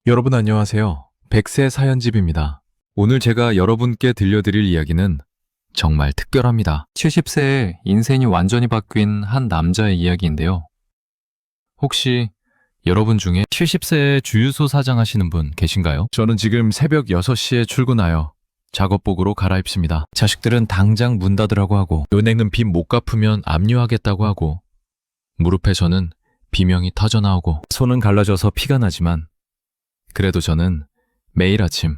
여러분 안녕하세요. 백세 사연집입니다. 오늘 제가 여러분께 들려드릴 이야기는 정말 특별합니다. 70세에 인생이 완전히 바뀐 한 남자의 이야기인데요. 혹시 여러분 중에 70세에 주유소 사장하시는 분 계신가요? 저는 지금 새벽 6시에 출근하여 작업복으로 갈아입습니다. 자식들은 당장 문 닫으라고 하고, 은행은 빚 못 갚으면 압류하겠다고 하고, 무릎에서는 비명이 터져나오고, 손은 갈라져서 피가 나지만 그래도 저는 매일 아침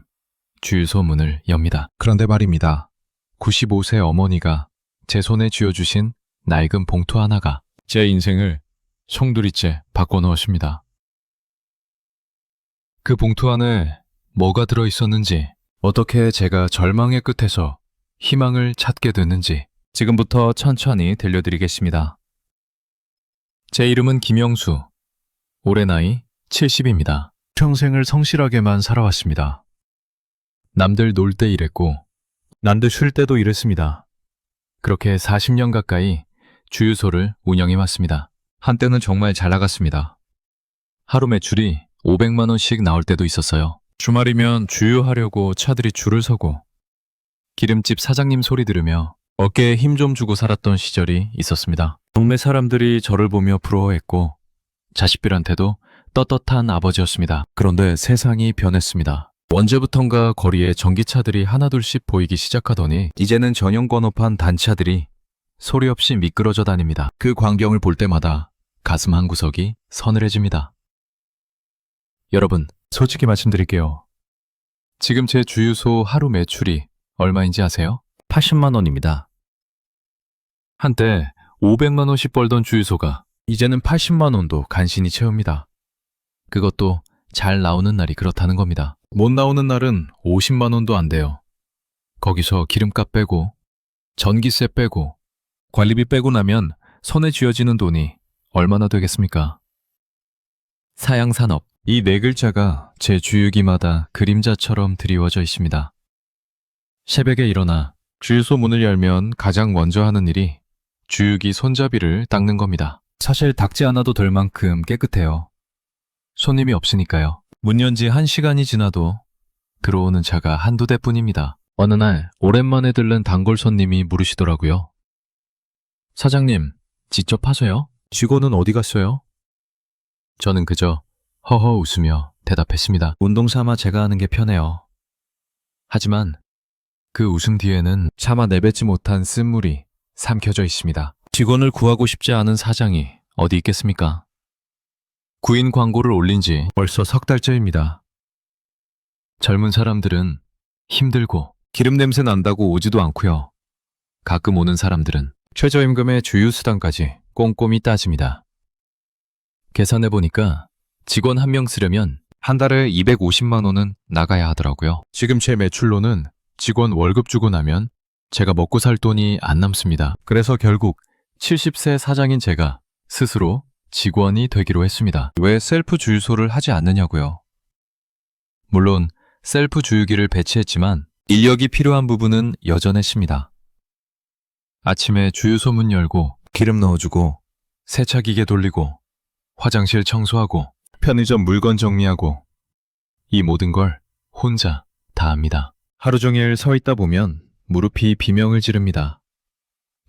주유소 문을 엽니다. 그런데 말입니다. 95세 어머니가 제 손에 쥐어주신 낡은 봉투 하나가 제 인생을 송두리째 바꿔놓으십니다. 그 봉투 안에 뭐가 들어있었는지, 어떻게 제가 절망의 끝에서 희망을 찾게 됐는지 지금부터 천천히 들려드리겠습니다. 제 이름은 김영수. 올해 나이 70입니다. 평생을 성실하게만 살아왔습니다. 남들 놀 때 이랬고, 남들 쉴 때도 이랬습니다. 그렇게 40년 가까이 주유소를 운영해왔습니다. 한때는 정말 잘 나갔습니다. 하루 매출이 500만 원씩 나올 때도 있었어요. 주말이면 주유하려고 차들이 줄을 서고, 기름집 사장님 소리 들으며 어깨에 힘 좀 주고 살았던 시절이 있었습니다. 동네 사람들이 저를 보며 부러워했고, 자식들한테도 떳떳한 아버지였습니다. 그런데 세상이 변했습니다. 언제부턴가 거리에 전기차들이 하나둘씩 보이기 시작하더니 이제는 전용 번호판 단차들이 소리 없이 미끄러져 다닙니다. 그 광경을 볼 때마다 가슴 한구석이 서늘해집니다. 여러분, 솔직히 말씀드릴게요. 지금 제 주유소 하루 매출이 얼마인지 아세요? 80만 원입니다. 한때 500만 원씩 벌던 주유소가 이제는 80만 원도 간신히 채웁니다. 그것도 잘 나오는 날이 그렇다는 겁니다. 못 나오는 날은 50만 원도 안 돼요. 거기서 기름값 빼고, 전기세 빼고, 관리비 빼고 나면 손에 쥐어지는 돈이 얼마나 되겠습니까? 사양산업, 이 네 글자가 제 주유기마다 그림자처럼 드리워져 있습니다. 새벽에 일어나 주유소 문을 열면 가장 먼저 하는 일이 주유기 손잡이를 닦는 겁니다. 사실 닦지 않아도 될 만큼 깨끗해요. 손님이 없으니까요. 문 연 지 1시간이 지나도 들어오는 차가 한두 대뿐입니다. 어느 날 오랜만에 들른 단골 손님이 물으시더라고요. 사장님, 직접 하세요? 직원은 어디 갔어요? 저는 그저 허허 웃으며 대답했습니다. 운동 삼아 제가 하는 게 편해요. 하지만 그 웃음 뒤에는 차마 내뱉지 못한 쓴물이 삼켜져 있습니다. 직원을 구하고 싶지 않은 사장이 어디 있겠습니까? 구인 광고를 올린 지 벌써 석 달째입니다. 젊은 사람들은 힘들고 기름 냄새 난다고 오지도 않고요. 가끔 오는 사람들은 최저임금의 주유수당까지 꼼꼼히 따집니다. 계산해보니까 직원 한 명 쓰려면 한 달에 250만 원은 나가야 하더라고요. 지금 제 매출로는 직원 월급 주고 나면 제가 먹고 살 돈이 안 남습니다. 그래서 결국 70세 사장인 제가 스스로 직원이 되기로 했습니다. 왜 셀프 주유소를 하지 않느냐고요. 물론 셀프 주유기를 배치했지만 인력이 필요한 부분은 여전했습니다. 아침에 주유소 문 열고 기름 넣어주고 세차기계 돌리고 화장실 청소하고 편의점 물건 정리하고 이 모든 걸 혼자 다 합니다. 하루 종일 서 있다 보면 무릎이 비명을 지릅니다.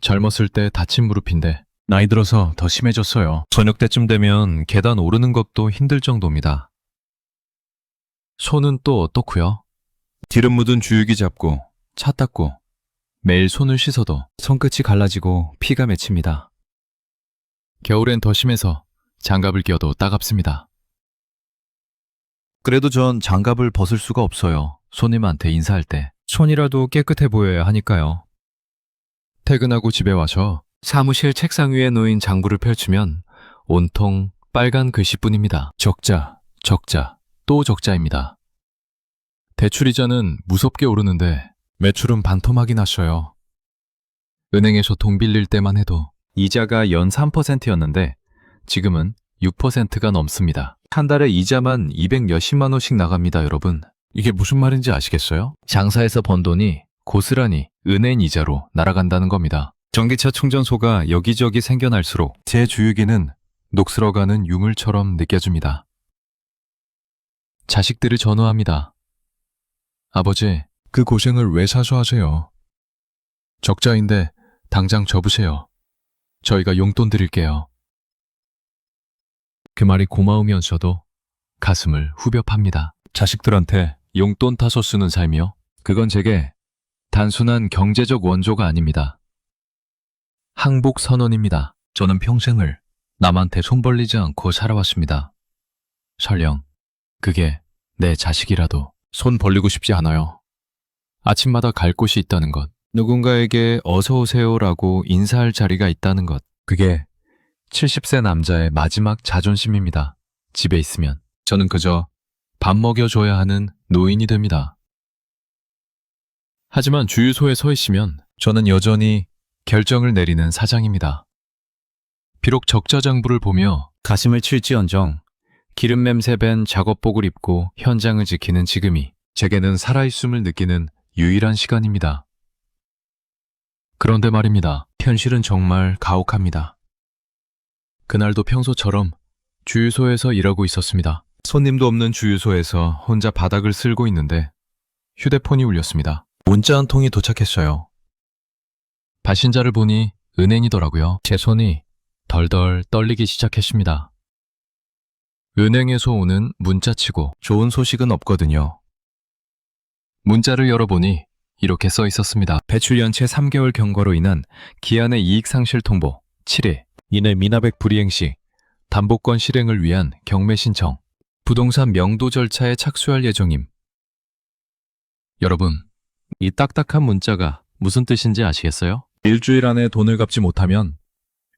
젊었을 때 다친 무릎인데 나이 들어서 더 심해졌어요. 저녁 때쯤 되면 계단 오르는 것도 힘들 정도입니다. 손은 또 어떻고요? 기름 묻은 주유기 잡고 차 닦고 매일 손을 씻어도 손끝이 갈라지고 피가 맺힙니다. 겨울엔 더 심해서 장갑을 껴도 따갑습니다. 그래도 전 장갑을 벗을 수가 없어요. 손님한테 인사할 때 손이라도 깨끗해 보여야 하니까요. 퇴근하고 집에 와서 사무실 책상 위에 놓인 장부를 펼치면 온통 빨간 글씨뿐입니다. 적자, 적자, 또 적자입니다. 대출이자는 무섭게 오르는데 매출은 반토막이 났어요. 은행에서 돈 빌릴 때만 해도 이자가 연 3%였는데 지금은 6%가 넘습니다. 한 달에 이자만 200 몇십만 원씩 나갑니다, 여러분. 이게 무슨 말인지 아시겠어요? 장사에서 번 돈이 고스란히 은행 이자로 날아간다는 겁니다. 전기차 충전소가 여기저기 생겨날수록 제 주유기는 녹슬어가는 유물처럼 느껴집니다. 자식들을 전화합니다. 아버지, 그 고생을 왜 사소하세요? 적자인데 당장 접으세요. 저희가 용돈 드릴게요. 그 말이 고마우면서도 가슴을 후벼 팝니다. 자식들한테 용돈 타서 쓰는 삶이요? 그건 제게 단순한 경제적 원조가 아닙니다. 항복 선언입니다. 저는 평생을 남한테 손 벌리지 않고 살아왔습니다. 설령 그게 내 자식이라도 손 벌리고 싶지 않아요. 아침마다 갈 곳이 있다는 것, 누군가에게 어서 오세요라고 인사할 자리가 있다는 것, 그게 70세 남자의 마지막 자존심입니다. 집에 있으면 저는 그저 밥 먹여줘야 하는 노인이 됩니다. 하지만 주유소에 서 있으면 저는 여전히 결정을 내리는 사장입니다. 비록 적자장부를 보며 가슴을 칠지언정 기름 냄새 밴 작업복을 입고 현장을 지키는 지금이 제게는 살아있음을 느끼는 유일한 시간입니다. 그런데 말입니다. 현실은 정말 가혹합니다. 그날도 평소처럼 주유소에서 일하고 있었습니다. 손님도 없는 주유소에서 혼자 바닥을 쓸고 있는데 휴대폰이 울렸습니다. 문자 한 통이 도착했어요. 발신자를 보니 은행이더라고요. 제 손이 덜덜 떨리기 시작했습니다. 은행에서 오는 문자치고 좋은 소식은 없거든요. 문자를 열어보니 이렇게 써 있었습니다. 배출 연체 3개월 경과로 인한 기한의 이익 상실 통보 7일, 이내 미납액 불이행 시 담보권 실행을 위한 경매 신청, 부동산 명도 절차에 착수할 예정임. 여러분, 이 딱딱한 문자가 무슨 뜻인지 아시겠어요? 일주일 안에 돈을 갚지 못하면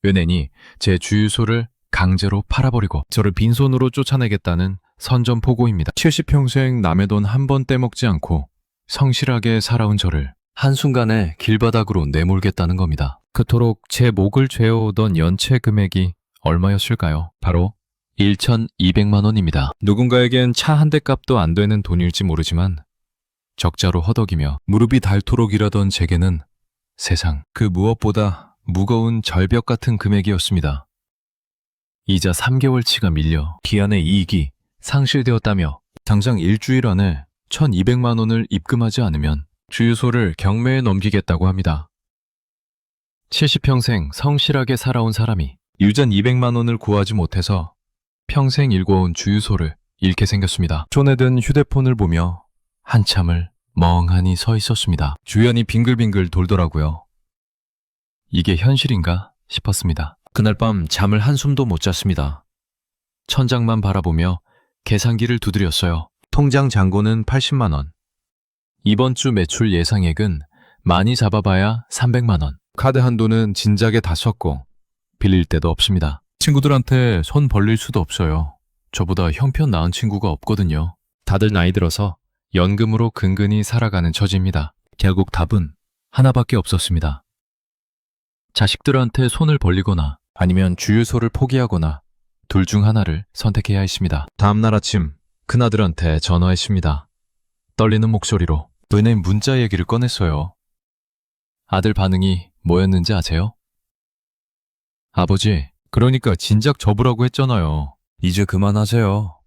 은행이 제 주유소를 강제로 팔아버리고 저를 빈손으로 쫓아내겠다는 선전포고입니다. 70평생 남의 돈 한 번 떼먹지 않고 성실하게 살아온 저를 한순간에 길바닥으로 내몰겠다는 겁니다. 그토록 제 목을 죄어오던 연체 금액이 얼마였을까요? 바로 1,200만 원입니다. 누군가에겐 차 한 대 값도 안 되는 돈일지 모르지만 적자로 허덕이며 무릎이 닳도록 일하던 제게는 세상 그 무엇보다 무거운 절벽 같은 금액이었습니다. 이자 3개월치가 밀려 기한의 이익이 상실되었다며 당장 일주일 안에 1,200만 원을 입금하지 않으면 주유소를 경매에 넘기겠다고 합니다. 70평생 성실하게 살아온 사람이 유전 200만 원을 구하지 못해서 평생 일궈온 주유소를 잃게 생겼습니다. 손에 든 휴대폰을 보며 한참을 멍하니 서 있었습니다. 주변이 빙글빙글 돌더라고요. 이게 현실인가 싶었습니다. 그날 밤 잠을 한숨도 못 잤습니다. 천장만 바라보며 계산기를 두드렸어요. 통장 잔고는 80만 원. 이번 주 매출 예상액은 많이 잡아봐야 300만 원. 카드 한도는 진작에 다 썼고 빌릴 데도 없습니다. 친구들한테 손 벌릴 수도 없어요. 저보다 형편 나은 친구가 없거든요. 다들 나이 들어서 연금으로 근근히 살아가는 처지입니다. 결국 답은 하나밖에 없었습니다. 자식들한테 손을 벌리거나 아니면 주유소를 포기하거나 둘 중 하나를 선택해야 했습니다. 다음날 아침 큰아들한테 전화했습니다. 떨리는 목소리로 은행 문자 얘기를 꺼냈어요. 아들 반응이 뭐였는지 아세요? 아버지, 그러니까 진작 접으라고 했잖아요. 이제 그만하세요.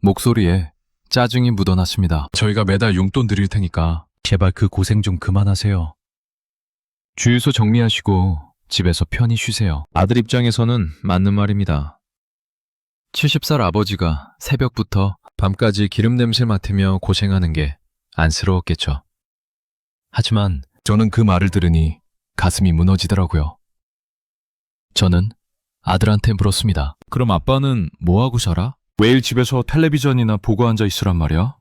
목소리에 짜증이 묻어났습니다. 저희가 매달 용돈 드릴 테니까 제발 그 고생 좀 그만하세요. 주유소 정리하시고 집에서 편히 쉬세요. 아들 입장에서는 맞는 말입니다. 70살 아버지가 새벽부터 밤까지 기름 냄새 맡으며 고생하는 게 안쓰러웠겠죠. 하지만 저는 그 말을 들으니 가슴이 무너지더라고요. 저는 아들한테 물었습니다. 그럼 아빠는 뭐하고 살아? 매일 집에서 텔레비전이나 보고 앉아 있으란 말이야?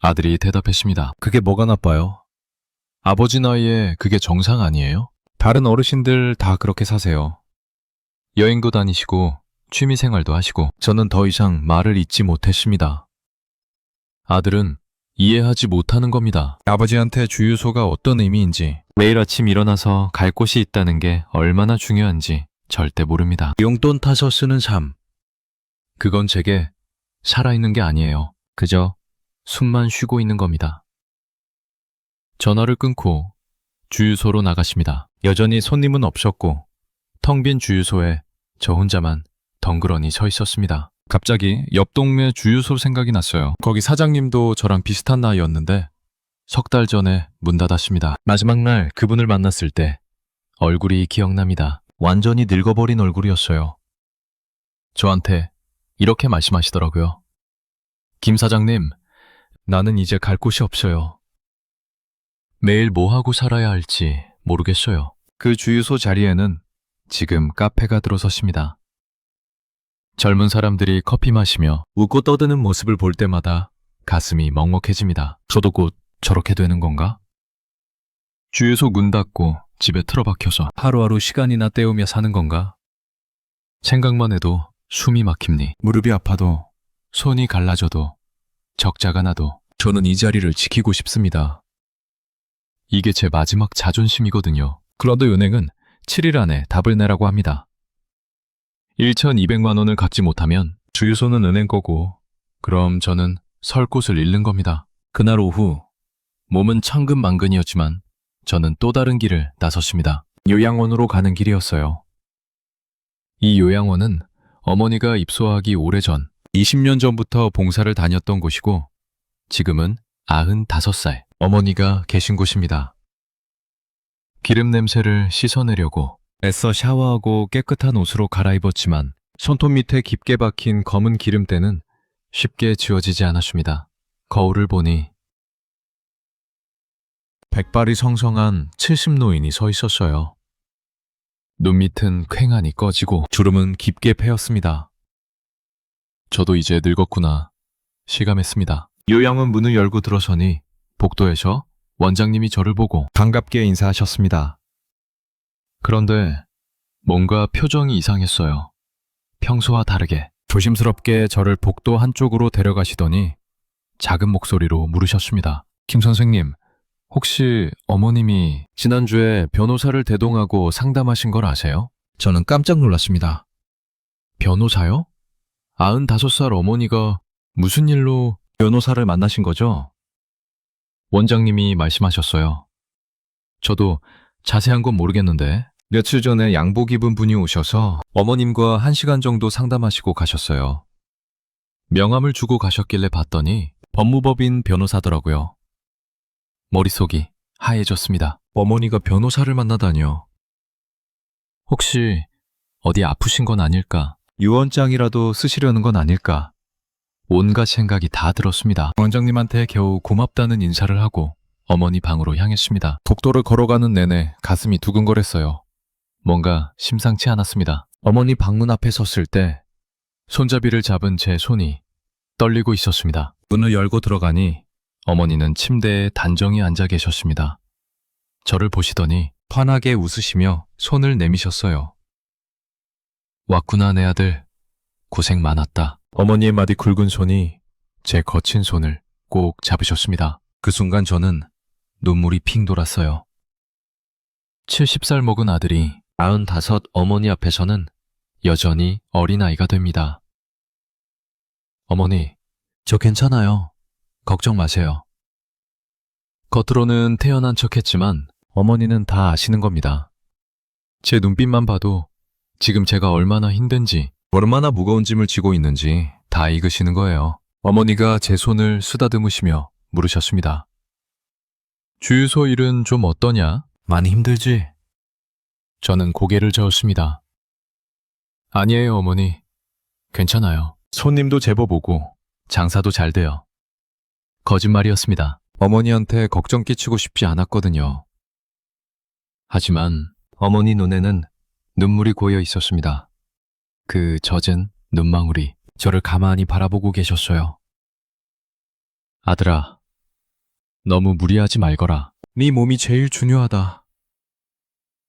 아들이 대답했습니다. 그게 뭐가 나빠요? 아버지 나이에 그게 정상 아니에요? 다른 어르신들 다 그렇게 사세요. 여행도 다니시고 취미생활도 하시고. 저는 더 이상 말을 잇지 못했습니다. 아들은 이해하지 못하는 겁니다. 아버지한테 주유소가 어떤 의미인지, 매일 아침 일어나서 갈 곳이 있다는 게 얼마나 중요한지 절대 모릅니다. 용돈 타서 쓰는 삶. 그건 제게 살아있는 게 아니에요. 그저 숨만 쉬고 있는 겁니다. 전화를 끊고 주유소로 나갔습니다. 여전히 손님은 없었고 텅 빈 주유소에 저 혼자만 덩그러니 서 있었습니다. 갑자기 옆 동네 주유소 생각이 났어요. 거기 사장님도 저랑 비슷한 나이였는데 석 달 전에 문 닫았습니다. 마지막 날 그분을 만났을 때 얼굴이 기억납니다. 완전히 늙어버린 얼굴이었어요. 저한테 이렇게 말씀하시더라고요. 김 사장님, 나는 이제 갈 곳이 없어요. 매일 뭐 하고 살아야 할지 모르겠어요. 그 주유소 자리에는 지금 카페가 들어섰습니다. 젊은 사람들이 커피 마시며 웃고 떠드는 모습을 볼 때마다 가슴이 먹먹해집니다. 저도 곧 저렇게 되는 건가? 주유소 문 닫고 집에 틀어박혀서 하루하루 시간이나 때우며 사는 건가? 생각만 해도 숨이 막힙니. 무릎이 아파도 손이 갈라져도 적자가 나도 저는 이 자리를 지키고 싶습니다. 이게 제 마지막 자존심이거든요. 그런데 은행은 7일 안에 답을 내라고 합니다. 1,200만 원을 갚지 못하면 주유소는 은행 거고 그럼 저는 설 곳을 잃는 겁니다. 그날 오후 몸은 천근만근이었지만 저는 또 다른 길을 나섰습니다. 요양원으로 가는 길이었어요. 이 요양원은 어머니가 입소하기 오래전 20년 전부터 봉사를 다녔던 곳이고 지금은 95살 어머니가 계신 곳입니다. 기름 냄새를 씻어내려고 애써 샤워하고 깨끗한 옷으로 갈아입었지만 손톱 밑에 깊게 박힌 검은 기름때는 쉽게 지워지지 않았습니다. 거울을 보니 백발이 성성한 70노인이 서 있었어요. 눈 밑은 퀭하니 꺼지고 주름은 깊게 패였습니다. 저도 이제 늙었구나 실감했습니다. 요양원 문을 열고 들어서니 복도에서 원장님이 저를 보고 반갑게 인사하셨습니다. 그런데 뭔가 표정이 이상했어요. 평소와 다르게 조심스럽게 저를 복도 한쪽으로 데려가시더니 작은 목소리로 물으셨습니다. 김 선생님, 혹시 어머님이 지난주에 변호사를 대동하고 상담하신 걸 아세요? 저는 깜짝 놀랐습니다. 변호사요? 95살 어머니가 무슨 일로 변호사를 만나신 거죠? 원장님이 말씀하셨어요. 저도 자세한 건 모르겠는데 며칠 전에 양복 입은 분이 오셔서 어머님과 1시간 정도 상담하시고 가셨어요. 명함을 주고 가셨길래 봤더니 법무법인 변호사더라고요. 머릿속이 하얘졌습니다. 어머니가 변호사를 만나다니요. 혹시 어디 아프신 건 아닐까? 유언장이라도 쓰시려는 건 아닐까? 온갖 생각이 다 들었습니다. 원장님한테 겨우 고맙다는 인사를 하고 어머니 방으로 향했습니다. 복도를 걸어가는 내내 가슴이 두근거렸어요. 뭔가 심상치 않았습니다. 어머니 방문 앞에 섰을 때 손잡이를 잡은 제 손이 떨리고 있었습니다. 문을 열고 들어가니 어머니는 침대에 단정히 앉아 계셨습니다. 저를 보시더니 환하게 웃으시며 손을 내미셨어요. 왔구나 내 아들. 고생 많았다. 어머니의 마디 굵은 손이 제 거친 손을 꼭 잡으셨습니다. 그 순간 저는 눈물이 핑 돌았어요. 70살 먹은 아들이 95 어머니 앞에서는 여전히 어린아이가 됩니다. 어머니, 저 괜찮아요. 걱정 마세요. 겉으로는 태연한 척했지만 어머니는 다 아시는 겁니다. 제 눈빛만 봐도 지금 제가 얼마나 힘든지, 얼마나 무거운 짐을 지고 있는지 다 익으시는 거예요. 어머니가 제 손을 쓰다듬으시며 물으셨습니다. 주유소 일은 좀 어떠냐? 많이 힘들지? 저는 고개를 저었습니다. 아니에요, 어머니. 괜찮아요. 손님도 제법 오고 장사도 잘 돼요. 거짓말이었습니다. 어머니한테 걱정 끼치고 싶지 않았거든요. 하지만 어머니 눈에는 눈물이 고여 있었습니다. 그 젖은 눈망울이 저를 가만히 바라보고 계셨어요. 아들아, 너무 무리하지 말거라. 네 몸이 제일 중요하다.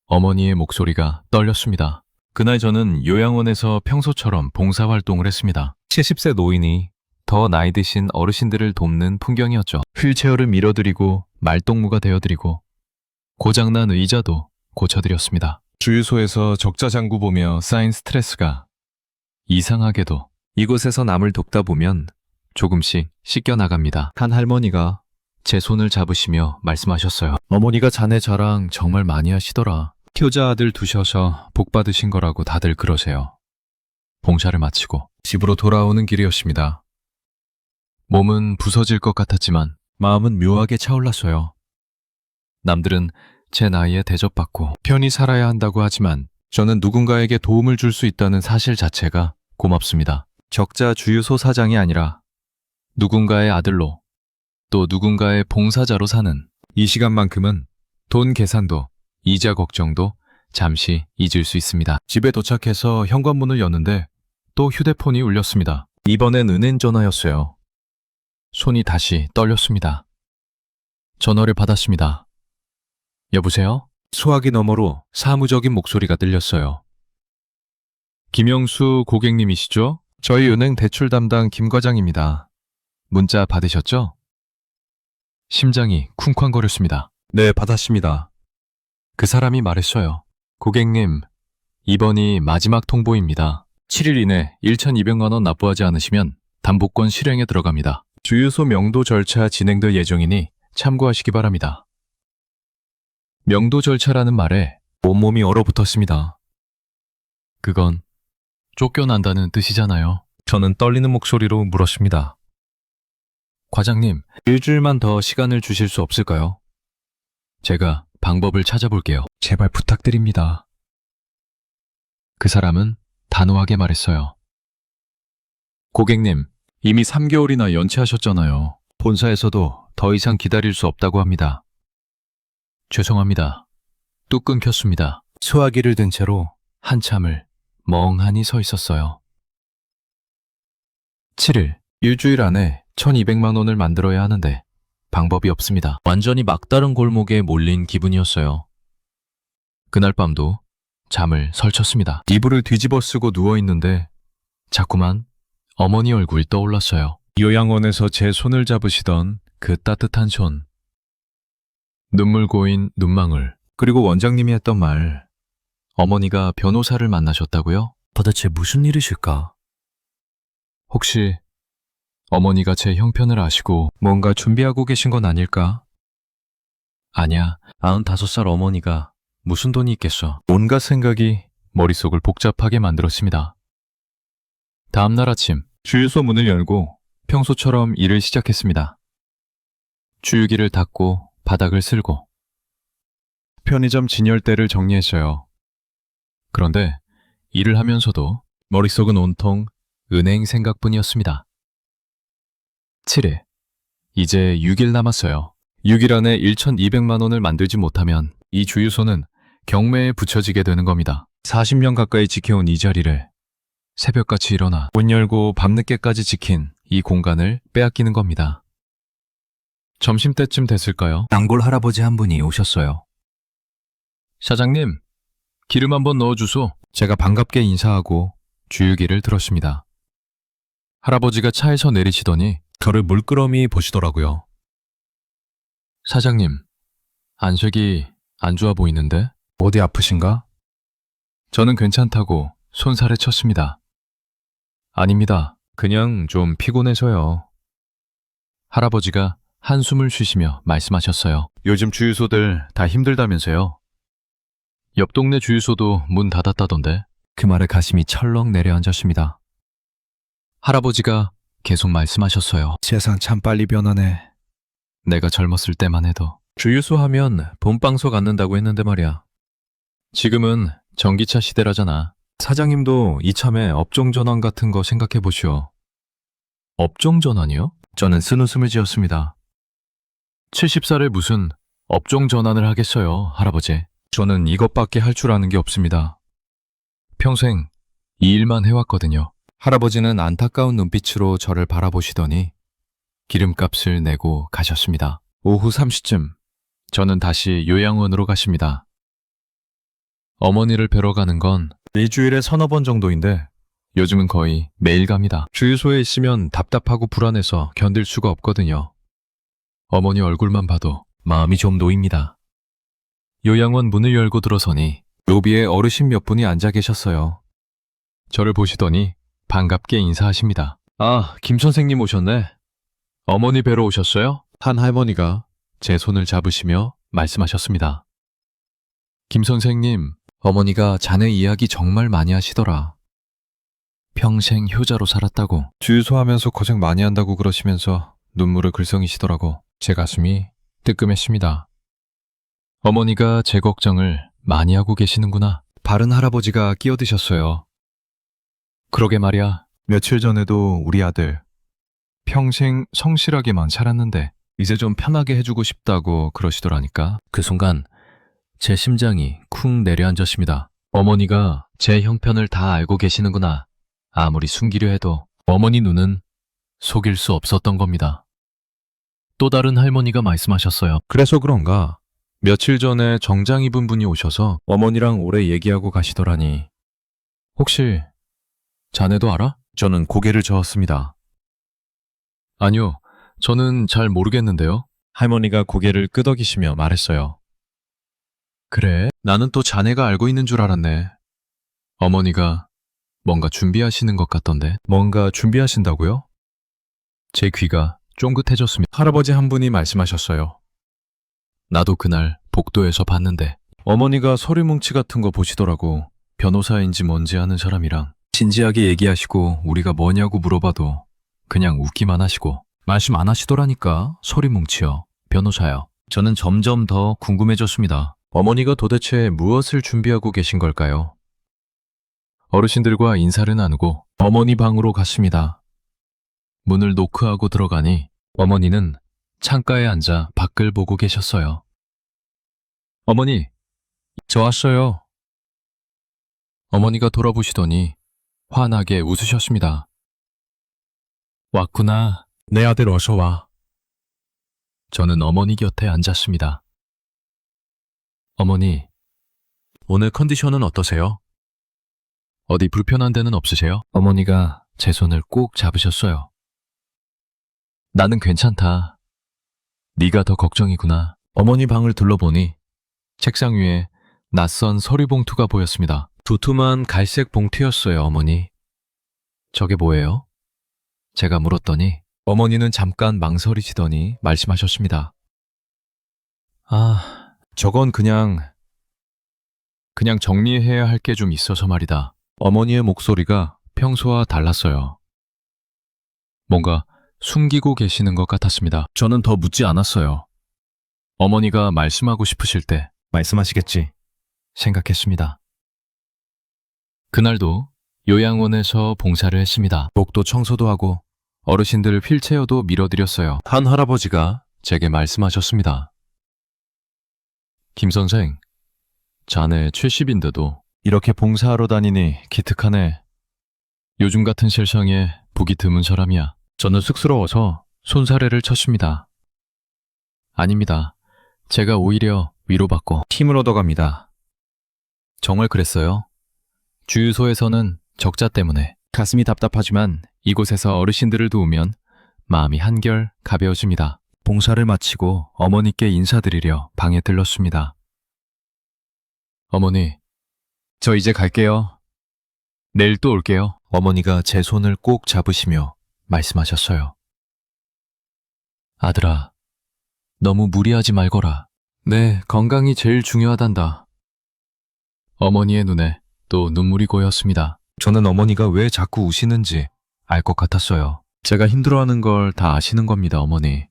어머니의 목소리가 떨렸습니다. 그날 저는 요양원에서 평소처럼 봉사활동을 했습니다. 70세 노인이 더 나이 드신 어르신들을 돕는 풍경이었죠. 휠체어를 밀어드리고 말동무가 되어드리고 고장난 의자도 고쳐드렸습니다. 주유소에서 적자장구 보며 쌓인 스트레스가 이상하게도 이곳에서 남을 돕다 보면 조금씩 씻겨나갑니다. 한 할머니가 제 손을 잡으시며 말씀하셨어요. 어머니가 자네 자랑 정말 많이 하시더라. 효자 아들 두셔서 복 받으신 거라고 다들 그러세요. 봉사를 마치고 집으로 돌아오는 길이었습니다. 몸은 부서질 것 같았지만 마음은 묘하게 차올랐어요. 남들은 제 나이에 대접받고 편히 살아야 한다고 하지만 저는 누군가에게 도움을 줄 수 있다는 사실 자체가 고맙습니다. 적자 주유소 사장이 아니라 누군가의 아들로 또 누군가의 봉사자로 사는 이 시간만큼은 돈 계산도 이자 걱정도 잠시 잊을 수 있습니다. 집에 도착해서 현관문을 여는데 또 휴대폰이 울렸습니다. 이번엔 은행 전화였어요. 손이 다시 떨렸습니다. 전화를 받았습니다. 여보세요? 소화기 너머로 사무적인 목소리가 들렸어요. 김영수 고객님이시죠? 저희 은행 대출 담당 김 과장입니다. 문자 받으셨죠? 심장이 쿵쾅거렸습니다. 네, 받았습니다. 그 사람이 말했어요. 고객님, 이번이 마지막 통보입니다. 7일 이내 1,200만 원 납부하지 않으시면 담보권 실행에 들어갑니다. 주유소 명도 절차 진행될 예정이니 참고하시기 바랍니다. 명도 절차라는 말에 온몸이 얼어붙었습니다. 그건 쫓겨난다는 뜻이잖아요. 저는 떨리는 목소리로 물었습니다. 과장님, 일주일만 더 시간을 주실 수 없을까요? 제가 방법을 찾아볼게요. 제발 부탁드립니다. 그 사람은 단호하게 말했어요. 고객님, 이미 3개월이나 연체하셨잖아요. 본사에서도 더 이상 기다릴 수 없다고 합니다. 죄송합니다. 뚝 끊겼습니다. 소화기를 든 채로 한참을 멍하니 서 있었어요. 7일, 일주일 안에 1,200만 원을 만들어야 하는데 방법이 없습니다. 완전히 막다른 골목에 몰린 기분이었어요. 그날 밤도 잠을 설쳤습니다. 이불을 뒤집어 쓰고 누워있는데 자꾸만 어머니 얼굴이 떠올랐어요. 요양원에서 제 손을 잡으시던 그 따뜻한 손. 눈물 고인 눈망울. 그리고 원장님이 했던 말. 어머니가 변호사를 만나셨다고요? 도대체 무슨 일이실까? 혹시 어머니가 제 형편을 아시고 뭔가 준비하고 계신 건 아닐까? 아니야, 95살 어머니가 무슨 돈이 있겠어. 온갖 생각이 머릿속을 복잡하게 만들었습니다. 다음날 아침, 주유소 문을 열고 평소처럼 일을 시작했습니다. 주유기를 닫고 바닥을 쓸고 편의점 진열대를 정리했어요. 그런데 일을 하면서도 머릿속은 온통 은행 생각뿐이었습니다. 7일, 이제 6일 남았어요. 6일 안에 1,200만 원을 만들지 못하면 이 주유소는 경매에 붙여지게 되는 겁니다. 40년 가까이 지켜온 이 자리를 새벽같이 일어나 문 열고 밤늦게까지 지킨 이 공간을 빼앗기는 겁니다. 점심때쯤 됐을까요? 단골 할아버지 한 분이 오셨어요. 사장님, 기름 한번 넣어주소. 제가 반갑게 인사하고 주유기를 들었습니다. 할아버지가 차에서 내리시더니 저를 물끄러미 보시더라고요. 사장님, 안색이 안 좋아 보이는데? 어디 아프신가? 저는 괜찮다고 손살에 쳤습니다. 아닙니다. 그냥 좀 피곤해서요. 할아버지가 한숨을 쉬시며 말씀하셨어요. 요즘 주유소들 다 힘들다면서요. 옆 동네 주유소도 문 닫았다던데. 그 말에 가슴이 철렁 내려앉았습니다. 할아버지가 계속 말씀하셨어요. 세상 참 빨리 변하네. 내가 젊었을 때만 해도 주유소 하면 본방석 앉는다고 했는데 말이야. 지금은 전기차 시대라잖아. 사장님도 이참에 업종 전환 같은 거 생각해 보시오. 업종 전환이요? 저는 쓴웃음을 지었습니다. 70살에 무슨 업종 전환을 하겠어요, 할아버지. 저는 이것밖에 할 줄 아는 게 없습니다. 평생 이 일만 해왔거든요. 할아버지는 안타까운 눈빛으로 저를 바라보시더니 기름값을 내고 가셨습니다. 오후 3시쯤 저는 다시 요양원으로 갔습니다. 어머니를 뵈러 가는 건 일주일에 서너 번 정도인데 요즘은 거의 매일 갑니다. 주유소에 있으면 답답하고 불안해서 견딜 수가 없거든요. 어머니 얼굴만 봐도 마음이 좀 놓입니다. 요양원 문을 열고 들어서니 로비에 어르신 몇 분이 앉아 계셨어요. 저를 보시더니 반갑게 인사하십니다. 아, 김 선생님 오셨네. 어머니 뵈러 오셨어요? 한 할머니가 제 손을 잡으시며 말씀하셨습니다. 김 선생님, 어머니가 자네 이야기 정말 많이 하시더라. 평생 효자로 살았다고. 주유소하면서 고생 많이 한다고 그러시면서 눈물을 글썽이시더라고. 제 가슴이 뜨끔했습니다. 어머니가 제 걱정을 많이 하고 계시는구나. 바른 할아버지가 끼어드셨어요. 그러게 말이야. 며칠 전에도 우리 아들 평생 성실하게만 살았는데 이제 좀 편하게 해주고 싶다고 그러시더라니까. 그 순간 제 심장이 쿵 내려앉았습니다. 어머니가 제 형편을 다 알고 계시는구나. 아무리 숨기려 해도 어머니 눈은 속일 수 없었던 겁니다. 또 다른 할머니가 말씀하셨어요. 그래서 그런가 며칠 전에 정장 입은 분이 오셔서 어머니랑 오래 얘기하고 가시더라니. 혹시 자네도 알아? 저는 고개를 저었습니다. 아니요, 저는 잘 모르겠는데요. 할머니가 고개를 끄덕이시며 말했어요. 그래? 나는 또 자네가 알고 있는 줄 알았네. 어머니가 뭔가 준비하시는 것 같던데. 뭔가 준비하신다고요? 제 귀가 쫑긋해졌습니다. 할아버지 한 분이 말씀하셨어요. 나도 그날 복도에서 봤는데 어머니가 서류뭉치 같은 거 보시더라고. 변호사인지 뭔지 아는 사람이랑 진지하게 얘기하시고 우리가 뭐냐고 물어봐도 그냥 웃기만 하시고 말씀 안 하시더라니까. 서류뭉치요. 변호사요. 저는 점점 더 궁금해졌습니다. 어머니가 도대체 무엇을 준비하고 계신 걸까요? 어르신들과 인사를 나누고 어머니 방으로 갔습니다. 문을 노크하고 들어가니 어머니는 창가에 앉아 밖을 보고 계셨어요. 어머니, 저 왔어요. 어머니가 돌아보시더니 환하게 웃으셨습니다. 왔구나. 내 아들 어서 와. 저는 어머니 곁에 앉았습니다. 어머니, 오늘 컨디션은 어떠세요? 어디 불편한 데는 없으세요? 어머니가 제 손을 꼭 잡으셨어요. 나는 괜찮다. 네가 더 걱정이구나. 어머니 방을 둘러보니 책상 위에 낯선 서류 봉투가 보였습니다. 두툼한 갈색 봉투였어요, 어머니. 저게 뭐예요? 제가 물었더니 어머니는 잠깐 망설이시더니 말씀하셨습니다. 저건 그냥 정리해야 할 게 좀 있어서 말이다. 어머니의 목소리가 평소와 달랐어요. 뭔가 숨기고 계시는 것 같았습니다. 저는 더 묻지 않았어요. 어머니가 말씀하고 싶으실 때 말씀하시겠지 생각했습니다. 그날도 요양원에서 봉사를 했습니다. 복도 청소도 하고 어르신들 휠체어도 밀어드렸어요. 한 할아버지가 제게 말씀하셨습니다. 김 선생, 자네 70인데도 이렇게 봉사하러 다니니 기특하네. 요즘 같은 세상에 보기 드문 사람이야. 저는 쑥스러워서 손사래를 쳤습니다. 아닙니다. 제가 오히려 위로받고 힘을 얻어갑니다. 정말 그랬어요. 주유소에서는 적자 때문에 가슴이 답답하지만 이곳에서 어르신들을 도우면 마음이 한결 가벼워집니다. 봉사를 마치고 어머니께 인사드리려 방에 들렀습니다. 어머니, 저 이제 갈게요. 내일 또 올게요. 어머니가 제 손을 꼭 잡으시며 말씀하셨어요. 아들아, 너무 무리하지 말거라. 네, 건강이 제일 중요하단다. 어머니의 눈에 또 눈물이 고였습니다. 저는 어머니가 왜 자꾸 우시는지 알 것 같았어요. 제가 힘들어하는 걸 다 아시는 겁니다, 어머니.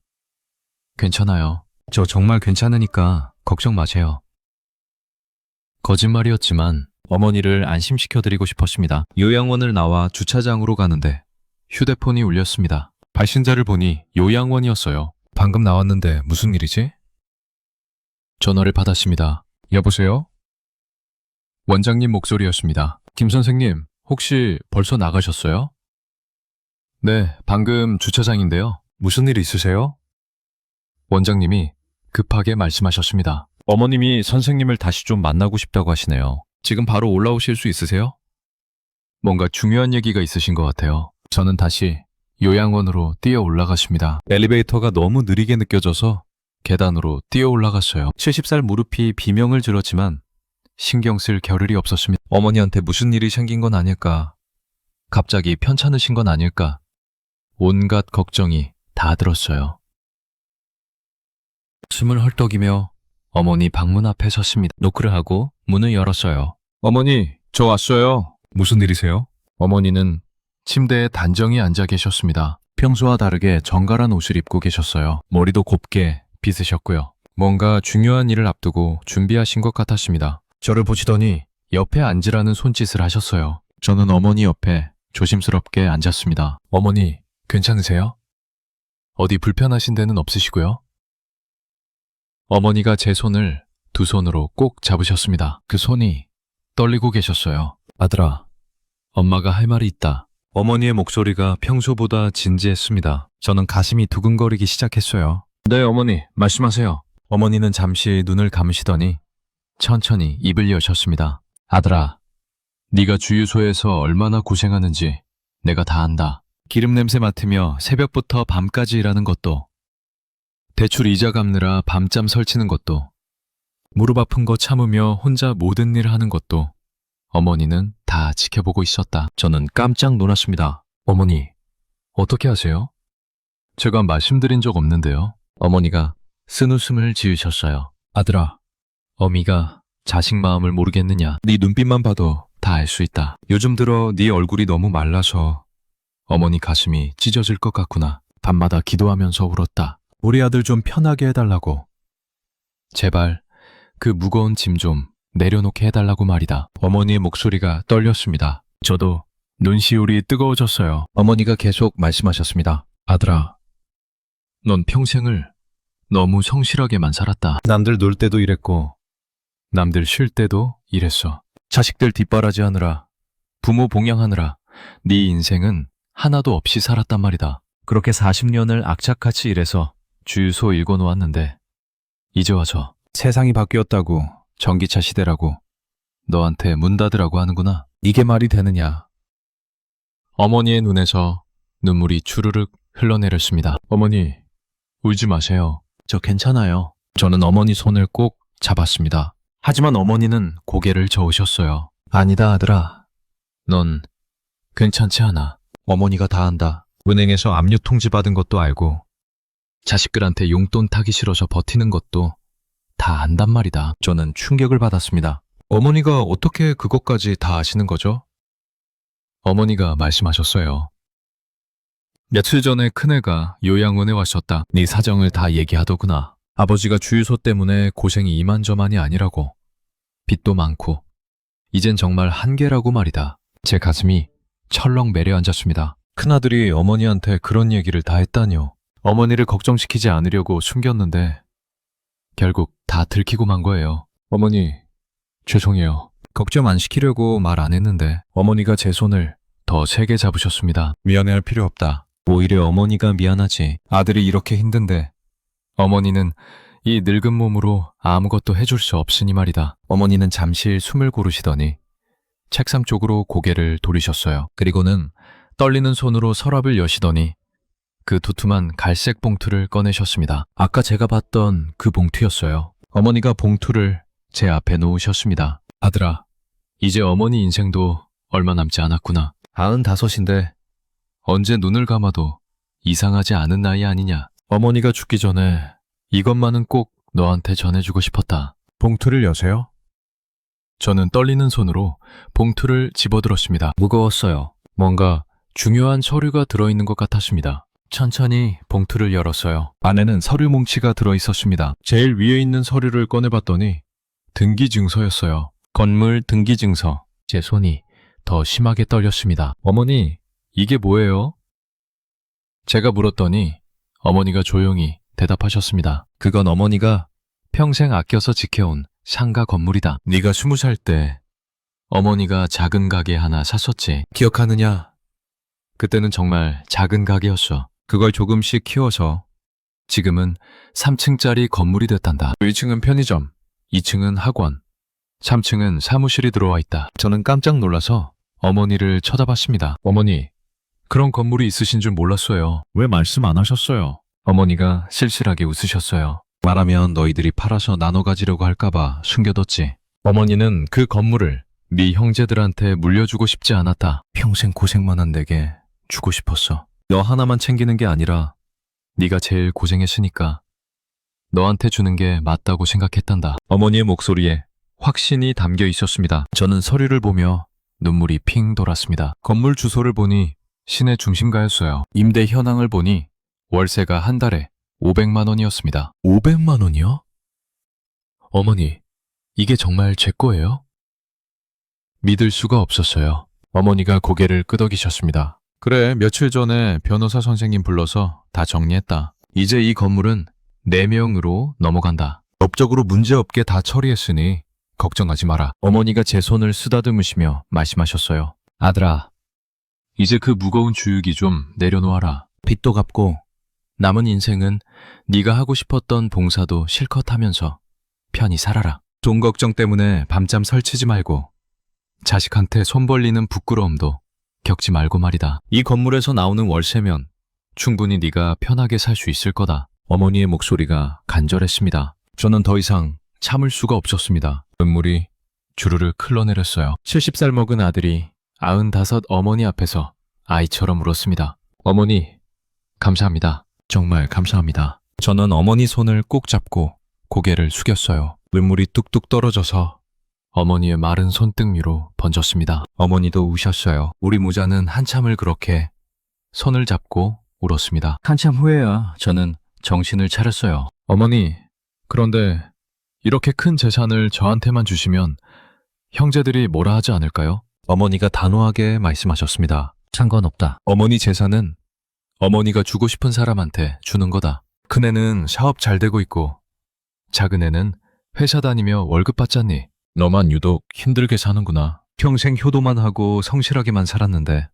괜찮아요. 저 정말 괜찮으니까 걱정 마세요. 거짓말이었지만 어머니를 안심시켜드리고 싶었습니다. 요양원을 나와 주차장으로 가는데 휴대폰이 울렸습니다. 발신자를 보니 요양원이었어요. 방금 나왔는데 무슨 일이지? 전화를 받았습니다. 여보세요? 원장님 목소리였습니다. 김 선생님, 혹시 벌써 나가셨어요? 네, 방금 주차장인데요. 무슨 일 있으세요? 원장님이 급하게 말씀하셨습니다. 어머님이 선생님을 다시 좀 만나고 싶다고 하시네요. 지금 바로 올라오실 수 있으세요? 뭔가 중요한 얘기가 있으신 것 같아요. 저는 다시 요양원으로 뛰어 올라갔습니다. 엘리베이터가 너무 느리게 느껴져서 계단으로 뛰어 올라갔어요. 70살 무릎이 비명을 질렀지만 신경 쓸 겨를이 없었습니다. 어머니한테 무슨 일이 생긴 건 아닐까? 갑자기 편찮으신 건 아닐까? 온갖 걱정이 다 들었어요. 숨을 헐떡이며 어머니 방문 앞에 섰습니다. 노크를 하고 문을 열었어요. 어머니, 저 왔어요. 무슨 일이세요? 어머니는 침대에 단정히 앉아 계셨습니다. 평소와 다르게 정갈한 옷을 입고 계셨어요. 머리도 곱게 빗으셨고요. 뭔가 중요한 일을 앞두고 준비하신 것 같았습니다. 저를 보시더니 옆에 앉으라는 손짓을 하셨어요. 저는 어머니 옆에 조심스럽게 앉았습니다. 어머니, 괜찮으세요? 어디 불편하신 데는 없으시고요? 어머니가 제 손을 두 손으로 꼭 잡으셨습니다. 그 손이 떨리고 계셨어요. 아들아, 엄마가 할 말이 있다. 어머니의 목소리가 평소보다 진지했습니다. 저는 가슴이 두근거리기 시작했어요. 네, 어머니, 말씀하세요. 어머니는 잠시 눈을 감으시더니 천천히 입을 여셨습니다. 아들아, 네가 주유소에서 얼마나 고생하는지 내가 다 안다. 기름 냄새 맡으며 새벽부터 밤까지 일하는 것도, 대출 이자 갚느라 밤잠 설치는 것도, 무릎 아픈 거 참으며 혼자 모든 일 하는 것도 어머니는 다 지켜보고 있었다. 저는 깜짝 놀랐습니다. 어머니, 어떻게 하세요? 제가 말씀드린 적 없는데요. 어머니가 쓴웃음을 지으셨어요. 아들아, 어미가 자식 마음을 모르겠느냐. 네 눈빛만 봐도 다 알 수 있다. 요즘 들어 네 얼굴이 너무 말라서 어머니 가슴이 찢어질 것 같구나. 밤마다 기도하면서 울었다. 우리 아들 좀 편하게 해달라고. 제발 그 무거운 짐 좀 내려놓게 해달라고 말이다. 어머니의 목소리가 떨렸습니다. 저도 눈시울이 뜨거워졌어요. 어머니가 계속 말씀하셨습니다. 아들아, 넌 평생을 너무 성실하게만 살았다. 남들 놀 때도 이랬고 남들 쉴 때도 이랬어. 자식들 뒷바라지하느라, 부모 봉양하느라 네 인생은 하나도 없이 살았단 말이다. 그렇게 40년을 악착같이 일해서 주유소 일궈놓았는데 이제 와서 세상이 바뀌었다고, 전기차 시대라고, 너한테 문 닫으라고 하는구나. 이게 말이 되느냐. 어머니의 눈에서 눈물이 주르륵 흘러내렸습니다. 어머니, 울지 마세요. 저 괜찮아요. 저는 어머니 손을 꼭 잡았습니다. 하지만 어머니는 고개를 저으셨어요. 아니다, 아들아. 넌 괜찮지 않아. 어머니가 다 안다. 은행에서 압류 통지 받은 것도 알고 자식들한테 용돈 타기 싫어서 버티는 것도 다 안단 말이다. 저는 충격을 받았습니다. 어머니가 어떻게 그것까지 다 아시는 거죠? 어머니가 말씀하셨어요. 며칠 전에 큰애가 요양원에 왔었다. 네 사정을 다 얘기하더구나. 아버지가 주유소 때문에 고생이 이만저만이 아니라고. 빚도 많고 이젠 정말 한계라고 말이다. 제 가슴이 철렁 내려앉았습니다. 큰아들이 어머니한테 그런 얘기를 다 했다뇨. 어머니를 걱정시키지 않으려고 숨겼는데 결국 다 들키고 만 거예요. 어머니, 죄송해요. 걱정 안 시키려고 말 안 했는데 어머니가 제 손을 더 세게 잡으셨습니다. 미안해할 필요 없다. 오히려 어머니가 미안하지. 아들이 이렇게 힘든데 어머니는 이 늙은 몸으로 아무것도 해줄 수 없으니 말이다. 어머니는 잠시 숨을 고르시더니 책상 쪽으로 고개를 돌리셨어요. 그리고는 떨리는 손으로 서랍을 여시더니 그 두툼한 갈색 봉투를 꺼내셨습니다. 아까 제가 봤던 그 봉투였어요. 어머니가 봉투를 제 앞에 놓으셨습니다. 아들아, 이제 어머니 인생도 얼마 남지 않았구나. 95인데 언제 눈을 감아도 이상하지 않은 나이 아니냐. 어머니가 죽기 전에 이것만은 꼭 너한테 전해주고 싶었다. 봉투를 여세요? 저는 떨리는 손으로 봉투를 집어들었습니다. 무거웠어요. 뭔가 중요한 서류가 들어있는 것 같았습니다. 천천히 봉투를 열었어요. 안에는 서류 뭉치가 들어있었습니다. 제일 위에 있는 서류를 꺼내봤더니 등기증서였어요. 건물 등기증서. 제 손이 더 심하게 떨렸습니다. 어머니, 이게 뭐예요? 제가 물었더니 어머니가 조용히 대답하셨습니다. 그건 어머니가 평생 아껴서 지켜온 상가 건물이다. 네가 20살 때 어머니가 작은 가게 하나 샀었지. 기억하느냐? 그때는 정말 작은 가게였어. 그걸 조금씩 키워서 지금은 3층짜리 건물이 됐단다. 1층은 편의점, 2층은 학원, 3층은 사무실이 들어와 있다. 저는 깜짝 놀라서 어머니를 쳐다봤습니다. 어머니, 그런 건물이 있으신 줄 몰랐어요. 왜 말씀 안 하셨어요? 어머니가 쓸쓸하게 웃으셨어요. 말하면 너희들이 팔아서 나눠 가지려고 할까봐 숨겨뒀지. 어머니는 그 건물을 네 형제들한테 물려주고 싶지 않았다. 평생 고생만 한 내게 주고 싶었어. 너 하나만 챙기는 게 아니라 네가 제일 고생했으니까 너한테 주는 게 맞다고 생각했단다. 어머니의 목소리에 확신이 담겨 있었습니다. 저는 서류를 보며 눈물이 핑 돌았습니다. 건물 주소를 보니 시내 중심가였어요. 임대 현황을 보니 월세가 한 달에 500만 원이었습니다. 500만 원이요? 어머니, 이게 정말 제 거예요? 믿을 수가 없었어요. 어머니가 고개를 끄덕이셨습니다. 그래, 며칠 전에 변호사 선생님 불러서 다 정리했다. 이제 이 건물은 내 명으로 넘어간다. 법적으로 문제없게 다 처리했으니 걱정하지 마라. 어머니가 제 손을 쓰다듬으시며 말씀하셨어요. 아들아, 이제 그 무거운 주육이 좀 내려놓아라. 빚도 갚고 남은 인생은 네가 하고 싶었던 봉사도 실컷 하면서 편히 살아라. 돈 걱정 때문에 밤잠 설치지 말고 자식한테 손 벌리는 부끄러움도 겪지 말고 말이다. 이 건물에서 나오는 월세면 충분히 네가 편하게 살 수 있을 거다. 어머니의 목소리가 간절했습니다. 저는 더 이상 참을 수가 없었습니다. 눈물이 주르르 흘러내렸어요. 70살 먹은 아들이 95 어머니 앞에서 아이처럼 울었습니다. 어머니, 감사합니다. 정말 감사합니다. 저는 어머니 손을 꼭 잡고 고개를 숙였어요. 눈물이 뚝뚝 떨어져서 어머니의 마른 손등 위로 번졌습니다. 어머니도 우셨어요. 우리 모자는 한참을 그렇게 손을 잡고 울었습니다. 한참 후에야 저는 정신을 차렸어요. 어머니, 그런데 이렇게 큰 재산을 저한테만 주시면 형제들이 뭐라 하지 않을까요? 어머니가 단호하게 말씀하셨습니다. 상관없다. 어머니 재산은 어머니가 주고 싶은 사람한테 주는 거다. 큰애는 사업 잘 되고 있고 작은 애는 회사 다니며 월급 받잖니. 너만 유독 힘들게 사는구나. 평생 효도만 하고 성실하게만 살았는데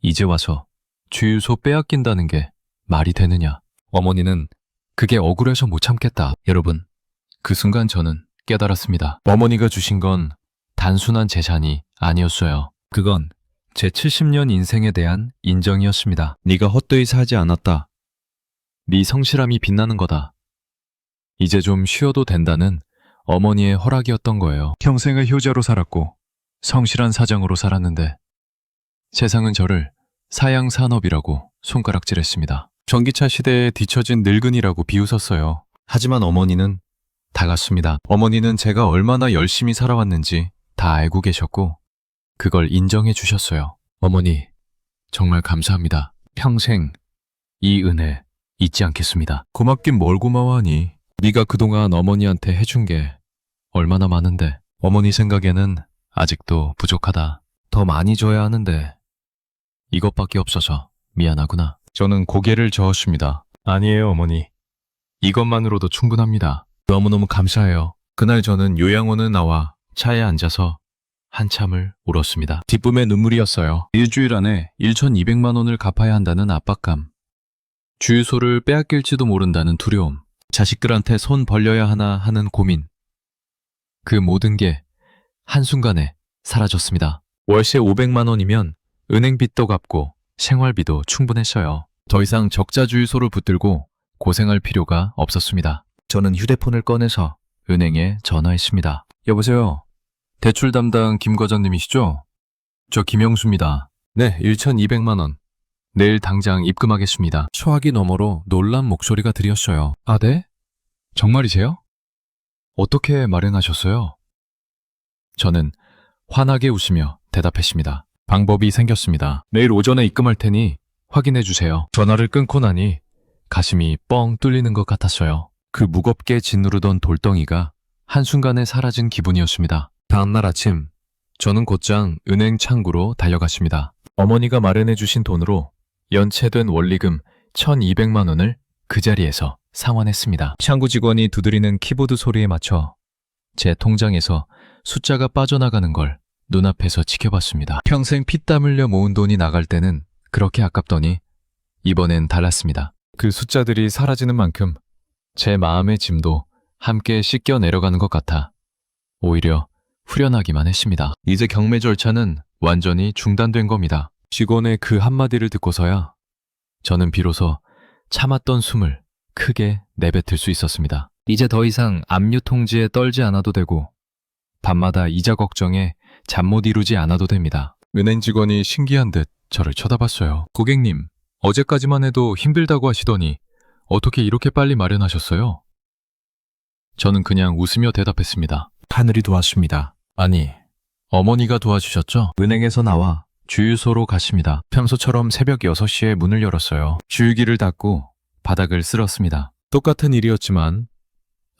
이제 와서 주유소 빼앗긴다는 게 말이 되느냐. 어머니는 그게 억울해서 못 참겠다. 여러분, 그 순간 저는 깨달았습니다. 어머니가 주신 건 단순한 재산이 아니었어요. 그건 제 70년 인생에 대한 인정이었습니다. 네가 헛되이 살지 않았다. 네 성실함이 빛나는 거다. 이제 좀 쉬어도 된다는 어머니의 허락이었던 거예요. 평생을 효자로 살았고 성실한 사장으로 살았는데 세상은 저를 사양산업이라고 손가락질했습니다. 전기차 시대에 뒤처진 늙은이라고 비웃었어요. 하지만 어머니는 다갔습니다. 어머니는 제가 얼마나 열심히 살아왔는지 다 알고 계셨고 그걸 인정해 주셨어요. 어머니, 정말 감사합니다. 평생 이 은혜 잊지 않겠습니다. 고맙긴 뭘 고마워하니. 네가 그동안 어머니한테 해준 게 얼마나 많은데. 어머니 생각에는 아직도 부족하다. 더 많이 줘야 하는데 이것밖에 없어서 미안하구나. 저는 고개를 저었습니다. 아니에요, 어머니. 이것만으로도 충분합니다. 너무너무 감사해요. 그날 저는 요양원에 나와 차에 앉아서 한참을 울었습니다. 기쁨의 눈물이었어요. 일주일 안에 1,200만 원을 갚아야 한다는 압박감. 주유소를 빼앗길지도 모른다는 두려움. 자식들한테 손 벌려야 하나 하는 고민. 그 모든 게 한순간에 사라졌습니다. 월세 500만 원이면 은행빚도 갚고 생활비도 충분했어요. 더 이상 적자 주유소를 붙들고 고생할 필요가 없었습니다. 저는 휴대폰을 꺼내서 은행에 전화했습니다. 여보세요. 대출 담당 김 과장님이시죠? 저 김영수입니다. 네, 1,200만 원. 내일 당장 입금하겠습니다. 소화기 너머로 놀란 목소리가 들렸어요. 아, 네? 정말이세요? 어떻게 마련하셨어요? 저는 환하게 웃으며 대답했습니다. 방법이 생겼습니다. 내일 오전에 입금할 테니 확인해 주세요. 전화를 끊고 나니 가슴이 뻥 뚫리는 것 같았어요. 그 무겁게 짓누르던 돌덩이가 한순간에 사라진 기분이었습니다. 다음날 아침, 저는 곧장 은행 창구로 달려갔습니다. 어머니가 마련해 주신 돈으로 연체된 원리금 1,200만 원을 그 자리에서 상환했습니다. 창구 직원이 두드리는 키보드 소리에 맞춰 제 통장에서 숫자가 빠져나가는 걸 눈앞에서 지켜봤습니다. 평생 피땀 흘려 모은 돈이 나갈 때는 그렇게 아깝더니 이번엔 달랐습니다. 그 숫자들이 사라지는 만큼 제 마음의 짐도 함께 씻겨 내려가는 것 같아 오히려 후련하기만 했습니다. 이제 경매 절차는 완전히 중단된 겁니다. 직원의 그 한마디를 듣고서야 저는 비로소 참았던 숨을 크게 내뱉을 수 있었습니다. 이제 더 이상 압류 통지에 떨지 않아도 되고 밤마다 이자 걱정에 잠 못 이루지 않아도 됩니다. 은행 직원이 신기한 듯 저를 쳐다봤어요. 고객님, 어제까지만 해도 힘들다고 하시더니 어떻게 이렇게 빨리 마련하셨어요? 저는 그냥 웃으며 대답했습니다. 하늘이 도왔습니다. 아니, 어머니가 도와주셨죠? 은행에서 나와 주유소로 가십니다. 평소처럼 새벽 6시에 문을 열었어요. 주유기를 닫고 바닥을 쓸었습니다. 똑같은 일이었지만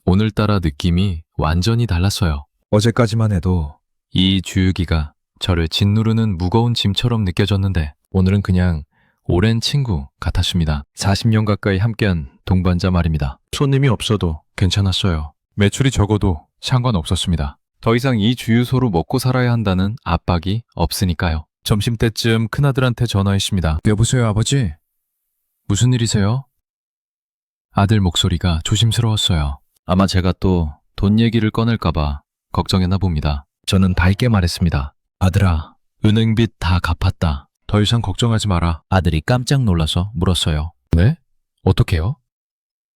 오늘따라 느낌이 완전히 달랐어요. 어제까지만 해도 이 주유기가 저를 짓누르는 무거운 짐처럼 느껴졌는데 오늘은 그냥 오랜 친구 같았습니다. 40년 가까이 함께한 동반자 말입니다. 손님이 없어도 괜찮았어요. 매출이 적어도 상관없었습니다. 더 이상 이 주유소로 먹고 살아야 한다는 압박이 없으니까요. 점심때쯤 큰아들한테 전화했습니다. 여보세요, 아버지? 무슨 일이세요? 아들 목소리가 조심스러웠어요. 아마 제가 또 돈 얘기를 꺼낼까봐 걱정했나 봅니다. 저는 밝게 말했습니다. 아들아, 은행빚 다 갚았다. 더 이상 걱정하지 마라. 아들이 깜짝 놀라서 물었어요. 네? 어떻게요?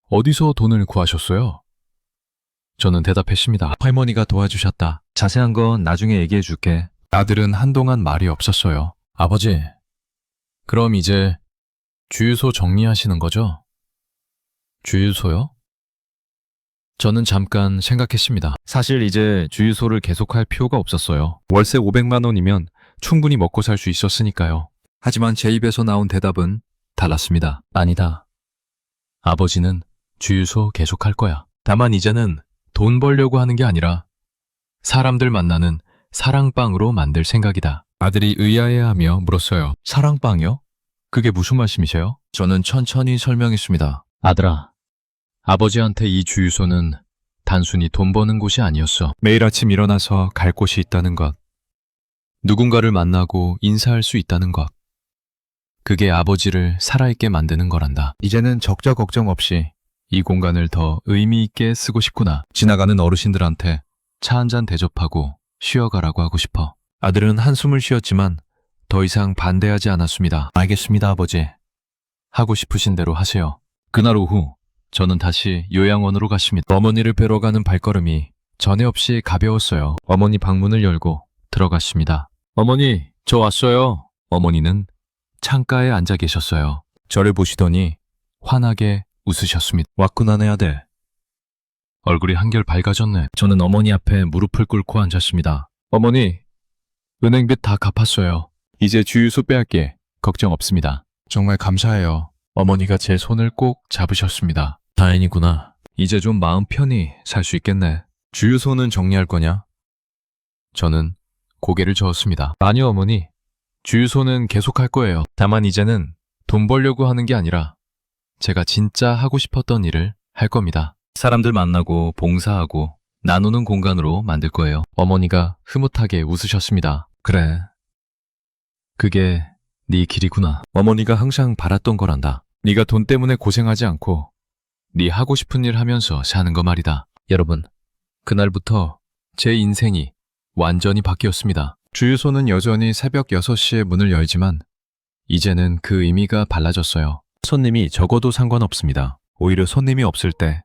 어디서 돈을 구하셨어요? 저는 대답했습니다. 할머니가 도와주셨다. 자세한 건 나중에 얘기해 줄게. 아들은 한동안 말이 없었어요. 아버지, 그럼 이제 주유소 정리하시는 거죠? 주유소요? 저는 잠깐 생각했습니다. 사실 이제 주유소를 계속할 필요가 없었어요. 월세 500만 원이면 충분히 먹고 살 수 있었으니까요. 하지만 제 입에서 나온 대답은 달랐습니다. 아니다. 아버지는 주유소 계속할 거야. 다만 이제는 돈 벌려고 하는 게 아니라 사람들 만나는 사랑방으로 만들 생각이다. 아들이 의아해하며 물었어요. 사랑방이요? 그게 무슨 말씀이세요? 저는 천천히 설명했습니다. 아들아, 아버지한테 이 주유소는 단순히 돈 버는 곳이 아니었어. 매일 아침 일어나서 갈 곳이 있다는 것. 누군가를 만나고 인사할 수 있다는 것. 그게 아버지를 살아있게 만드는 거란다. 이제는 적자 걱정 없이 이 공간을 더 의미 있게 쓰고 싶구나. 지나가는 어르신들한테 차 한잔 대접하고 쉬어가라고 하고 싶어. 아들은 한숨을 쉬었지만 더 이상 반대하지 않았습니다. 알겠습니다, 아버지. 하고 싶으신 대로 하세요. 그날 오후 저는 다시 요양원으로 갔습니다. 어머니를 뵈러 가는 발걸음이 전에 없이 가벼웠어요. 어머니 방문을 열고 들어갔습니다. 어머니, 저 왔어요. 어머니는 창가에 앉아 계셨어요. 저를 보시더니 환하게 웃으셨습니다. 왔구나, 내 아들. 얼굴이 한결 밝아졌네. 저는 어머니 앞에 무릎을 꿇고 앉았습니다. 어머니, 은행빚 다 갚았어요. 이제 주유소 빼앗게 걱정 없습니다. 정말 감사해요. 어머니가 제 손을 꼭 잡으셨습니다. 다행이구나. 이제 좀 마음 편히 살 수 있겠네. 주유소는 정리할 거냐? 저는 고개를 저었습니다. 아니요, 어머니. 주유소는 계속할 거예요. 다만 이제는 돈 벌려고 하는 게 아니라 제가 진짜 하고 싶었던 일을 할 겁니다. 사람들 만나고 봉사하고 나누는 공간으로 만들 거예요. 어머니가 흐뭇하게 웃으셨습니다. 그래. 그게 네 길이구나. 어머니가 항상 바랐던 거란다. 네가 돈 때문에 고생하지 않고 네 하고 싶은 일 하면서 사는 거 말이다. 여러분, 그날부터 제 인생이 완전히 바뀌었습니다. 주유소는 여전히 새벽 6시에 문을 열지만 이제는 그 의미가 달라졌어요. 손님이 적어도 상관없습니다. 오히려 손님이 없을 때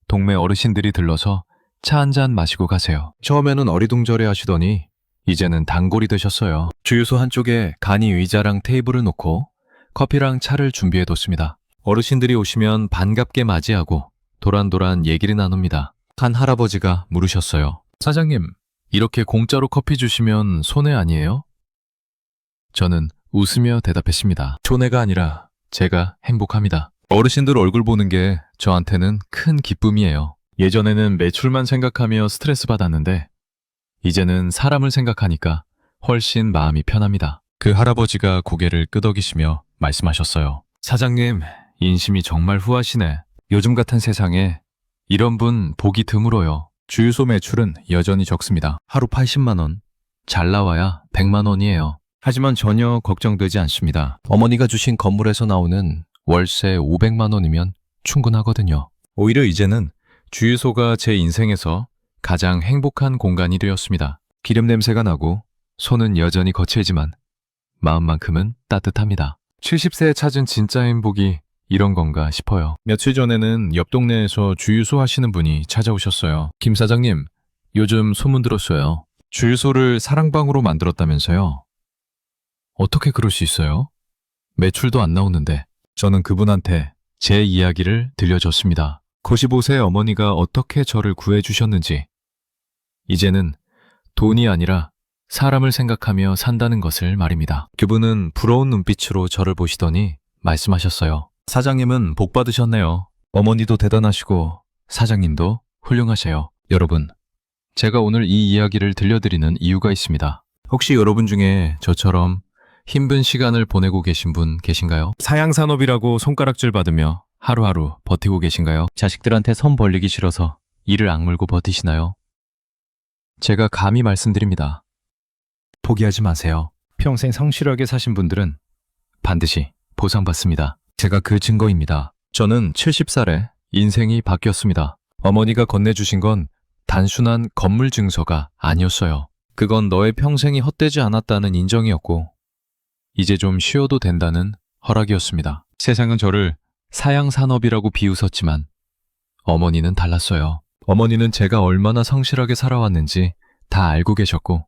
동네 어르신들이 들러서 차 한잔 마시고 가세요. 처음에는 어리둥절해 하시더니 이제는 단골이 되셨어요. 주유소 한쪽에 간이 의자랑 테이블을 놓고 커피랑 차를 준비해뒀습니다. 어르신들이 오시면 반갑게 맞이하고 도란도란 얘기를 나눕니다. 한 할아버지가 물으셨어요. 사장님, 이렇게 공짜로 커피 주시면 손해 아니에요? 저는 웃으며 대답했습니다. 손해가 아니라 제가 행복합니다. 어르신들 얼굴 보는 게 저한테는 큰 기쁨이에요. 예전에는 매출만 생각하며 스트레스 받았는데 이제는 사람을 생각하니까 훨씬 마음이 편합니다. 그 할아버지가 고개를 끄덕이시며 말씀하셨어요. 사장님, 인심이 정말 후하시네. 요즘 같은 세상에 이런 분 보기 드물어요. 주유소 매출은 여전히 적습니다. 하루 80만 원, 잘 나와야 100만 원이에요. 하지만 전혀 걱정되지 않습니다. 어머니가 주신 건물에서 나오는 월세 500만 원이면 충분하거든요. 오히려 이제는 주유소가 제 인생에서 가장 행복한 공간이 되었습니다. 기름 냄새가 나고 손은 여전히 거칠지만 마음만큼은 따뜻합니다. 70세에 찾은 진짜 행복이 이런 건가 싶어요. 며칠 전에는 옆 동네에서 주유소 하시는 분이 찾아오셨어요. 김 사장님, 요즘 소문 들었어요. 주유소를 사랑방으로 만들었다면서요. 어떻게 그럴 수 있어요? 매출도 안 나오는데. 저는 그분한테 제 이야기를 들려줬습니다. 95세 어머니가 어떻게 저를 구해주셨는지. 이제는 돈이 아니라 사람을 생각하며 산다는 것을 말입니다. 그분은 부러운 눈빛으로 저를 보시더니 말씀하셨어요. 사장님은 복 받으셨네요. 어머니도 대단하시고 사장님도 훌륭하세요. 여러분, 제가 오늘 이 이야기를 들려드리는 이유가 있습니다. 혹시 여러분 중에 저처럼 힘든 시간을 보내고 계신 분 계신가요? 사양산업이라고 손가락질 받으며 하루하루 버티고 계신가요? 자식들한테 손 벌리기 싫어서 이를 악물고 버티시나요? 제가 감히 말씀드립니다. 포기하지 마세요. 평생 성실하게 사신 분들은 반드시 보상받습니다. 제가 그 증거입니다. 저는 70살에 인생이 바뀌었습니다. 어머니가 건네주신 건 단순한 건물 증서가 아니었어요. 그건 너의 평생이 헛되지 않았다는 인정이었고, 이제 좀 쉬어도 된다는 허락이었습니다. 세상은 저를 사양산업이라고 비웃었지만 어머니는 달랐어요. 어머니는 제가 얼마나 성실하게 살아왔는지 다 알고 계셨고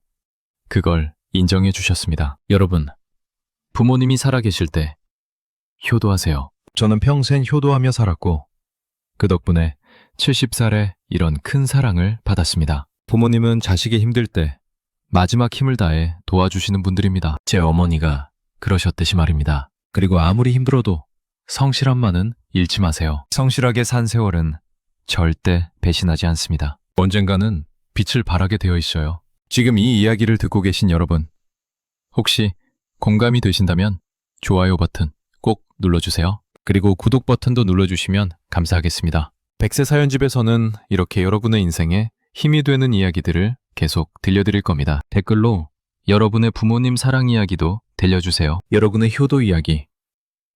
그걸 인정해 주셨습니다. 여러분, 부모님이 살아계실 때 효도하세요. 저는 평생 효도하며 살았고 그 덕분에 70살에 이런 큰 사랑을 받았습니다. 부모님은 자식이 힘들 때 마지막 힘을 다해 도와주시는 분들입니다. 제 어머니가 그러셨듯이 말입니다. 그리고 아무리 힘들어도 성실함만은 잃지 마세요. 성실하게 산 세월은 절대 배신하지 않습니다. 언젠가는 빛을 발하게 되어 있어요. 지금 이 이야기를 듣고 계신 여러분, 혹시 공감이 되신다면 좋아요 버튼 꼭 눌러주세요. 그리고 구독 버튼도 눌러주시면 감사하겠습니다. 백세 사연집에서는 이렇게 여러분의 인생에 힘이 되는 이야기들을 계속 들려드릴 겁니다. 댓글로 여러분의 부모님 사랑 이야기도 들려주세요. 여러분의 효도 이야기,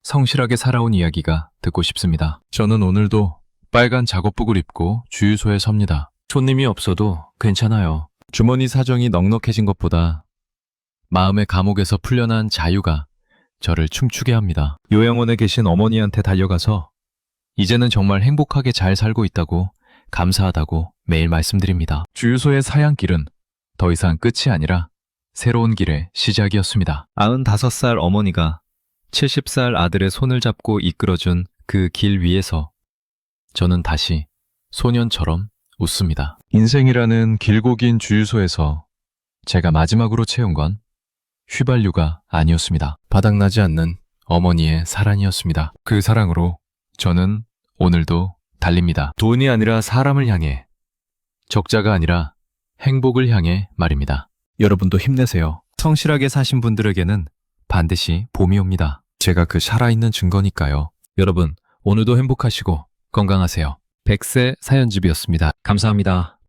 성실하게 살아온 이야기가 듣고 싶습니다. 저는 오늘도 빨간 작업복을 입고 주유소에 섭니다. 손님이 없어도 괜찮아요. 주머니 사정이 넉넉해진 것보다 마음의 감옥에서 풀려난 자유가 저를 춤추게 합니다. 요양원에 계신 어머니한테 달려가서 이제는 정말 행복하게 잘 살고 있다고 감사하다고 매일 말씀드립니다. 주유소의 사양길은 더 이상 끝이 아니라 새로운 길의 시작이었습니다. 95살 어머니가 70살 아들의 손을 잡고 이끌어준 그 길 위에서 저는 다시 소년처럼 웃습니다. 인생이라는 길고 긴 주유소에서 제가 마지막으로 채운 건 휘발유가 아니었습니다. 바닥나지 않는 어머니의 사랑이었습니다. 그 사랑으로 저는 오늘도 달립니다. 돈이 아니라 사람을 향해, 적자가 아니라 행복을 향해 말입니다. 여러분도 힘내세요. 성실하게 사신 분들에게는 반드시 봄이 옵니다. 제가 그 살아있는 증거니까요. 여러분, 오늘도 행복하시고 건강하세요. 백세 사연집이었습니다. 감사합니다.